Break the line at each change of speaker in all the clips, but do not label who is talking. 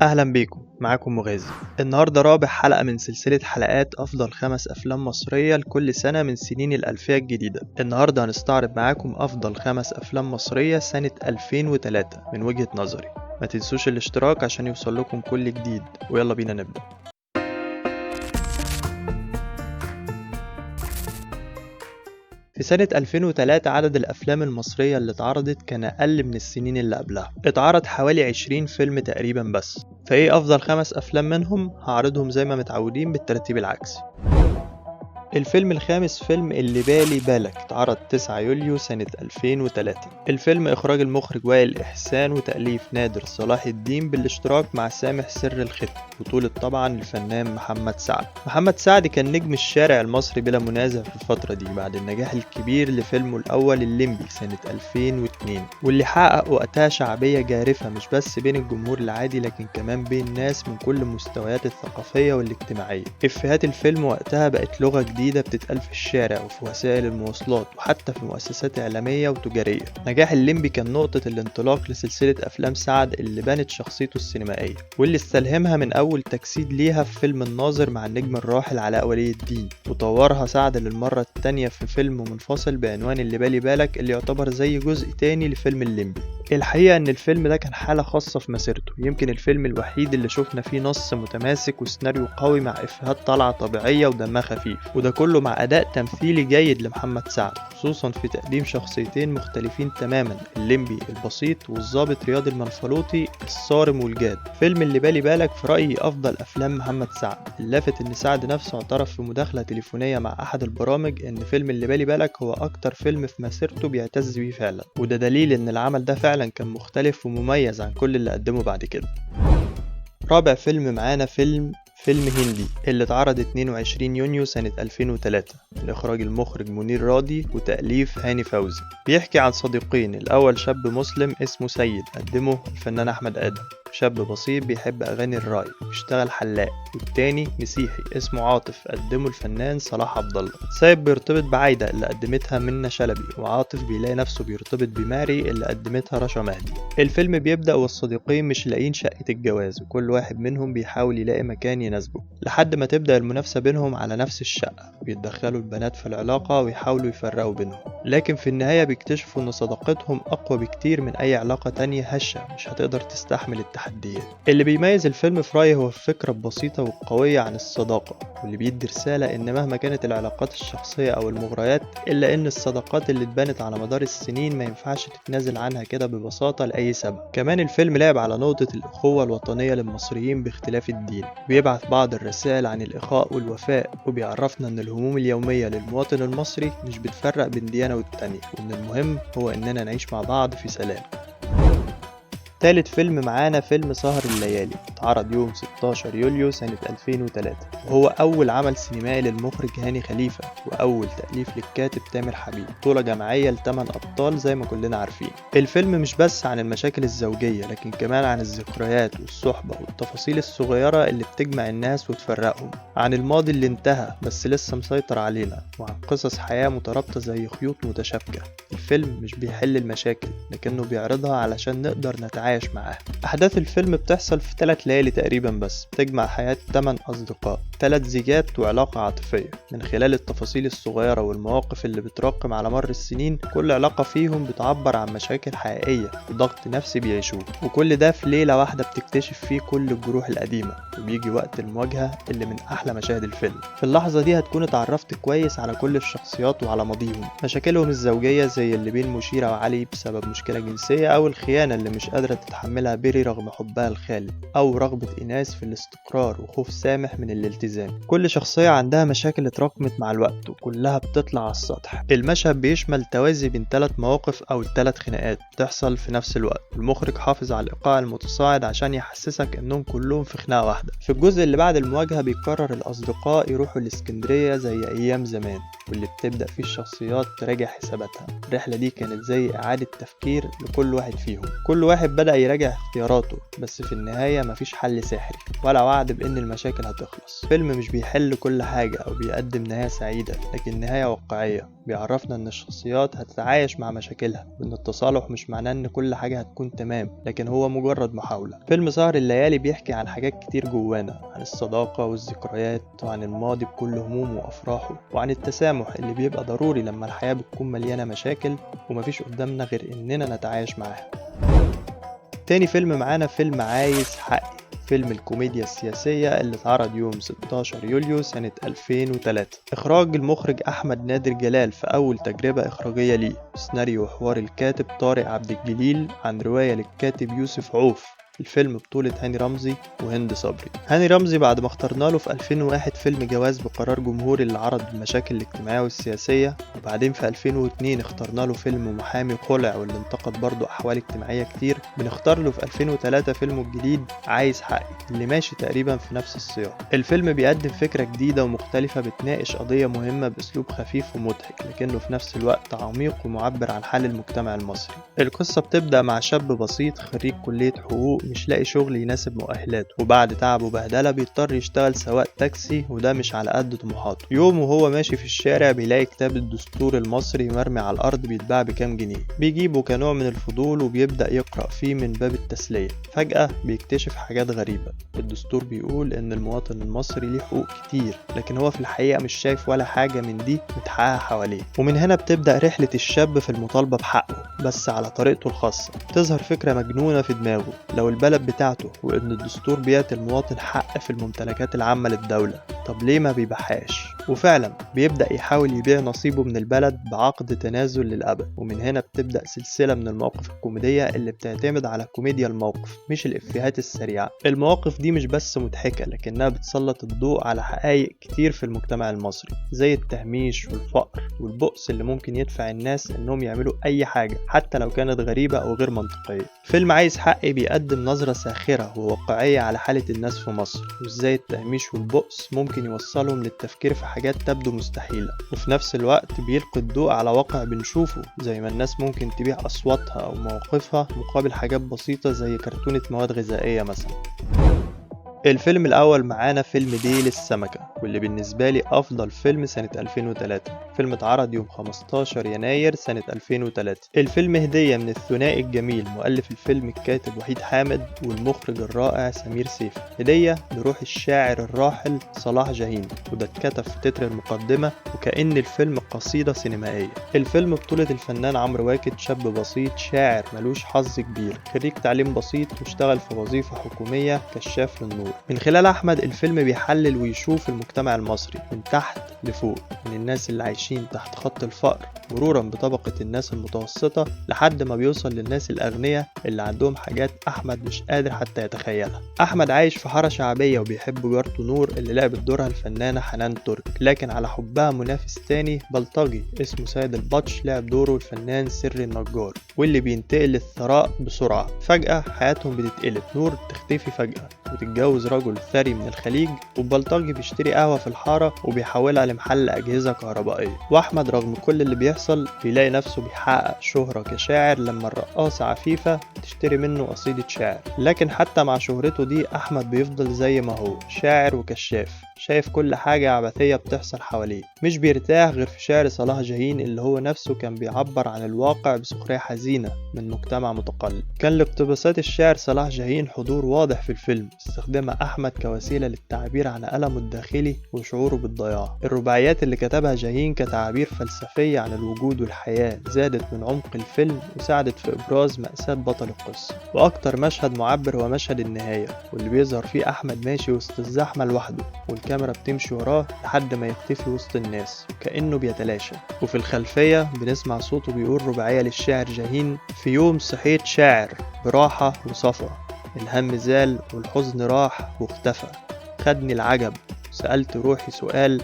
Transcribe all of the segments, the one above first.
أهلا بيكم، معاكم مغازي. النهاردة رابع حلقة من سلسلة حلقات أفضل 5 أفلام مصرية لكل سنة من سنين الألفية الجديدة. النهاردة هنستعرض معاكم أفضل 5 أفلام مصرية سنة 2003 من وجهة نظري. ما تنسوش الاشتراك عشان يوصل لكم كل جديد، ويلا بينا نبدأ. في سنة 2003 عدد الأفلام المصرية اللي اتعرضت كان أقل من السنين اللي قبلها، اتعرض حوالي 20 فيلم تقريبا بس. فإيه أفضل 5 أفلام منهم؟ هعرضهم زي ما متعودين بالترتيب العكسي. الفيلم الخامس فيلم اللي بالي بالك، اتعرض 9 يوليو سنة 2003. الفيلم إخراج المخرج وائل إحسان وتأليف نادر صلاح الدين بالاشتراك مع سامح سر الختم، بطولة طبعا الفنان محمد سعد. محمد سعد كان نجم الشارع المصري بلا منازع في الفترة دي بعد النجاح الكبير لفيلمه الأول الليمبي سنة 2002، واللي حقق وقتها شعبية جارفة مش بس بين الجمهور العادي لكن كمان بين ناس من كل المستويات الثقافية والاجتماعية. إفيهات الفيلم وقتها بقت لغة جديدة بتتقال في الشارع وفي وسائل المواصلات وحتى في مؤسسات إعلامية وتجارية. نجاح الليمبي كان نقطة الانطلاق لسلسلة أفلام سعد اللي بنت شخصيته السينمائية، واللي استلهمها من أول تجسيد ليها في فيلم الناظر مع النجم الراحل علاء ولي الدين، وطورها سعد للمرة التانية في فيلم منفصل بعنوان اللي بالي بالك، اللي يعتبر زي جزء تاني لفيلم الليمبي. الحقيقة إن الفيلم ده كان حالة خاصة في مسيرته، يمكن الفيلم الوحيد اللي شفنا فيه نص متماسك وسيناريو قوي مع إفيهات طالعة طبيعية ودمها خفيف، وده كله مع أداء تمثيلي جيد لمحمد سعد، خصوصا في تقديم شخصيتين مختلفين تماما، الليمبي البسيط والضابط رياض المنفلوطي الصارم والجاد. فيلم اللي بالي بالك في رأيي أفضل أفلام محمد سعد. اللافت إن سعد نفسه اعترف في مداخلة تليفونية مع أحد البرامج إن فيلم اللي بالي بالك هو أكتر فيلم في مسيرته بيعتز بيه فعلا، وده دليل إن العمل ده فعلا كان مختلف ومميز عن كل اللي قدمه بعد كده. رابع فيلم معانا فيلم هندي اللي اتعرض 22 يونيو سنة 2003 من إخراج المخرج منير راضي وتأليف هاني فوزي. بيحكي عن صديقين، الأول شاب مسلم اسمه سيد قدمه الفنان أحمد آدم، شاب بسيط بيحب أغاني الراي ويشتغل حلاق، والتاني مسيحي اسمه عاطف قدمه الفنان صلاح عبد الله. سيد بيرتبط بعايدة اللي قدمتها منة شلبي، وعاطف بيلاقي نفسه بيرتبط بماري اللي قدمتها رشا مهدي. الفيلم بيبدأ والصديقين مش لاقيين شقة الجواز، وكل واحد منهم بيحاول يلاقي مكان يناسبه لحد ما تبدأ المنافسة بينهم على نفس الشقة، بيتدخلوا البنات في العلاقة ويحاولوا يفرقوا بينهم، لكن في النهاية بيكتشفوا ان صداقتهم أقوى بكتير من أي علاقة تانية هشة مش هتقدر تستحمل التحديات. اللي بيميز الفيلم في رأيي هو الفكرة البسيطة والقوية عن الصداقة، واللي بيدي رسالة ان مهما كانت العلاقات الشخصية او المغريات، الا ان الصداقات اللي اتبنت على مدار السنين ما ينفعش تتنازل عنها كده ببساطة لأي سبب. كمان الفيلم لعب على نقطة الأخوة الوطنية للمصريين باختلاف الدين، بيبعث بعض الرسائل عن الإخاء والوفاء، وبيعرفنا ان الهموم اليومية للمواطن المصري مش بتفرق بين ديانة والتانية، وان المهم هو اننا نعيش مع بعض في سلام. تالت فيلم معانا فيلم سهر الليالي، اتعرض يوم 16 يوليو سنة 2003، وهو أول عمل سينمائي للمخرج هاني خليفة، وأول تأليف للكاتب تامر حبيب، بطولة جماعية ل8 أبطال زي ما كلنا عارفين. الفيلم مش بس عن المشاكل الزوجية لكن كمان عن الذكريات والصحبة والتفاصيل الصغيرة اللي بتجمع الناس وتفرقهم، عن الماضي اللي انتهى بس لسه مسيطر علينا، وعن قصص حياة مترابطة زي خيوط متشابكة. الفيلم مش بيحل المشاكل لكنه بيعرضها علشان نقدر نتعايش معاها. أحداث الفيلم بتحصل في 3 ليالي تقريبا بس، تجمع حياة 8 أصدقاء، 3 زيجات وعلاقة عاطفية. من خلال التفاصيل الصغيرة والمواقف اللي بتراكم على مر السنين، كل علاقة فيهم بتعبر عن مشاكل حقيقية وضغط نفسي بيعيشوه، وكل ده في ليلة واحدة بتكتشف فيه كل الجروح القديمة، وبيجي وقت المواجهة اللي من أحلى مشاهد الفيلم. في اللحظة دي هتكون اتعرفت كويس على كل الشخصيات وعلى ماضيهم، مشاكلهم الزوجية زي اللي بين مشيرة وعلي بسبب مشكلة جنسية، أو الخيانة اللي مش قادرة تتحملها بيري رغم حبها الخالد، أو رغبة إيناس في الاستقرار وخوف سامح من الالتزام. كل شخصية عندها مشاكل اتراكمت مع الوقت وكلها بتطلع على السطح. المشهد بيشمل توازي بين 3 مواقف أو 3 خناقات بتحصل في نفس الوقت، المخرج حافظ على الإيقاع المتصاعد عشان يحسسك إنهم كلهم في خناقة واحدة. في الجزء اللي بعد المواجهة بيقرر الأصدقاء يروحوا الإسكندرية زي أيام زمان، واللي بتبدأ فيه الشخصيات تراجع حساباتها. الرحلة دي كانت زي إعادة تفكير لكل واحد فيهم، كل واحد بدأ يراجع اختياراته، بس في النهاية مفيش حل سحري ولا وعد بإن المشاكل هتخلص. الفيلم مش بيحل كل حاجة أو بيقدم نهاية سعيدة، لكن نهاية واقعية بيعرفنا إن الشخصيات هتتعايش مع مشاكلها، وإن التصالح مش معناه إن كل حاجة هتكون تمام، لكن هو مجرد محاولة. فيلم سهر الليالي بيحكي عن حاجات كتير جوانا، عن الصداقة والذكريات، وعن الماضي بكل همومه وأفراحه، وعن التسامح اللي بيبقى ضروري لما الحياة بتكون مليانة مشاكل ومفيش قدامنا غير إننا نتعايش معاها. تاني فيلم معانا فيلم عايز حقي، فيلم الكوميديا السياسية اللي اتعرض يوم 16 يوليو سنة 2003. إخراج المخرج أحمد نادر جلال في أول تجربة إخراجية ليه، سيناريو وحوار الكاتب طارق عبد الجليل عن رواية للكاتب يوسف عوف. الفيلم بطولة هاني رمزي وهند صبري. هاني رمزي بعد ما اخترنا له في 2001 فيلم جواز بقرار جمهوري اللي عرض المشاكل الاجتماعية والسياسية، وبعدين في 2002 اخترنا له فيلم محامي خلع واللي انتقد برضه أحوال اجتماعية كتير، بنختار له في 2003 فيلمه الجديد عايز حقي اللي ماشي تقريبا في نفس السياق. الفيلم بيقدم فكرة جديدة ومختلفة بتناقش قضية مهمة بأسلوب خفيف ومضحك، لكنه في نفس الوقت عميق ومعبر عن حال المجتمع المصري. القصة بتبدأ مع شاب بسيط خريج كلية حقوق مش لاقي شغل يناسب مؤهلاته، وبعد تعب وبهدله بيضطر يشتغل سواق تاكسي، وده مش على قد طموحاته. يوم وهو ماشي في الشارع بيلاقي كتاب الدستور المصري مرمي على الارض بيتباع بكام جنيه، بيجيبه كنوع من الفضول وبيبدا يقرا فيه من باب التسليه. فجاه بيكتشف حاجات غريبه. الدستور بيقول ان المواطن المصري ليه حقوق كتير، لكن هو في الحقيقه مش شايف ولا حاجه من دي متحققه حواليه. ومن هنا بتبدا رحله الشاب في المطالبه بحقه، بس على طريقته الخاصه. تظهر فكره مجنونه في دماغه، لو البلد بتاعته وإن الدستور بيعطي المواطن حق في الممتلكات العامة للدولة، طب ليه ما بيبيعهاش؟ وفعلا بيبدأ يحاول يبيع نصيبه من البلد بعقد تنازل للأبد. ومن هنا بتبدأ سلسلة من المواقف الكوميدية اللي بتعتمد على كوميديا الموقف مش الإفيهات السريعة. المواقف دي مش بس مضحكة، لكنها بتسلط الضوء على حقائق كتير في المجتمع المصري، زي التهميش والفقر والبؤس اللي ممكن يدفع الناس إنهم يعملوا أي حاجة حتى لو كانت غريبة أو غير منطقية. فيلم عايز حقي بيقدم نظرة ساخرة وواقعية على حالة الناس في مصر، وإزاي التهميش والبؤس ممكن يوصلهم للتفكير في حاجات تبدو مستحيلة، وفي نفس الوقت بيلقي الضوء على واقع بنشوفه، زي ما الناس ممكن تبيع أصواتها أو مواقفها مقابل حاجات بسيطة زي كرتونة مواد غذائية مثلا. الفيلم الأول معانا فيلم ديل السمكة، واللي بالنسبة لي أفضل فيلم سنة 2003. فيلم اتعرض يوم 15 يناير سنة 2003. الفيلم هدية من الثنائي الجميل، مؤلف الفيلم الكاتب وحيد حامد والمخرج الرائع سمير سيف، هدية لروح الشاعر الراحل صلاح جاهين، وده اتكتب في تتر المقدمة وكأن الفيلم قصيدة سينمائية. الفيلم بطولة الفنان عمرو واكد، شاب بسيط شاعر ملوش حظ كبير، خريج تعليم بسيط واشتغل في وظيفة حكومية كشاف للنور. من خلال أحمد الفيلم بيحلل ويشوف المجتمع المصري من تحت لفوق، من الناس اللي عايشين تحت خط الفقر مرورا بطبقة الناس المتوسطة لحد ما بيوصل للناس الأغنياء اللي عندهم حاجات أحمد مش قادر حتى يتخيلها. أحمد عايش في حارة شعبية وبيحب جارته نور اللي لعبت دورها الفنانة حنان ترك، لكن على حبها منافس تاني بلطجي اسمه سيد البطش لعب دوره الفنان سري النجار، واللي بينتقل للثراء بسرعة. فجأة حياتهم بتتقلب، نور تختفي فجأة وتتجوز رجل ثري من الخليج، والبلطجي بيشتري قهوة في الحارة وبيحولها لمحل أجهزة كهربائية. وأحمد رغم كل اللي بيحصل بيلاقي نفسه بيحقق شهرة كشاعر لما الرقاصة عفيفة تشتري منه قصيدة شعر. لكن حتى مع شهرته دي أحمد بيفضل زي ما هو، شاعر وكشاف، شايف كل حاجة عبثية بتحصل حواليه، مش بيرتاح غير في شعر صلاح جاهين اللي هو نفسه كان بيعبر عن الواقع بسخرية حزينة من مجتمع متقلب. كان لاقتباسات الشعر صلاح جاهين حضور واضح في الفيلم، استخدمها أحمد كوسيلة للتعبير عن ألمه الداخلي وشعوره بالضياع. الرباعيات اللي كتبها جاهين كتعبير فلسفية عن الوجود والحياة زادت من عمق الفيلم وساعدت في إبراز مأساة بطل القصة. وأكتر مشهد معبر هو مشهد النهاية، واللي بيظهر فيه أحمد ماشي وسط الزحمة لوحده والكاميرا بتمشي وراه لحد ما يختفي وسط الناس كأنه بيتلاشى، وفي الخلفية بنسمع صوته بيقول رباعية للشاعر جاهين: في يوم صحيت شاعر براحة وصفا، الهم زال والحزن راح واختفى، خدني العجب سألت روحي سؤال،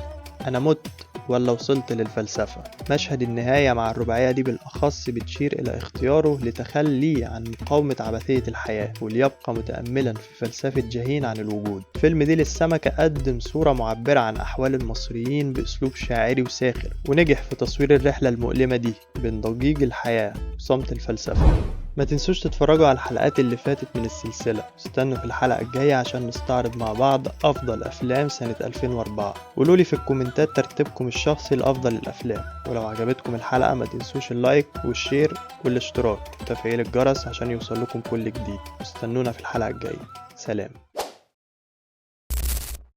أنا مت ولا وصلت للفلسفة. مشهد النهاية مع الرباعية دي بالأخص بتشير إلى اختياره لتخلي عن مقاومة عبثية الحياة وليبقى متأملا في فلسفة جاهين عن الوجود. فيلم ديل السمكة قدم صورة معبرة عن أحوال المصريين بأسلوب شاعري وساخر، ونجح في تصوير الرحلة المؤلمة دي بين ضجيج الحياة وصمت الفلسفة. ما تنسوش تتفرجوا على الحلقات اللي فاتت من السلسلة. استنوا في الحلقة الجاية عشان نستعرض مع بعض أفضل أفلام سنة 2004. قولولي في الكومنتات ترتيبكم الشخصي لأفضل الأفلام، ولو عجبتكم الحلقة ما تنسوش اللايك والشير والاشتراك وتفعيل الجرس عشان يوصلكم كل جديد. استنونا في الحلقة الجاية. سلام.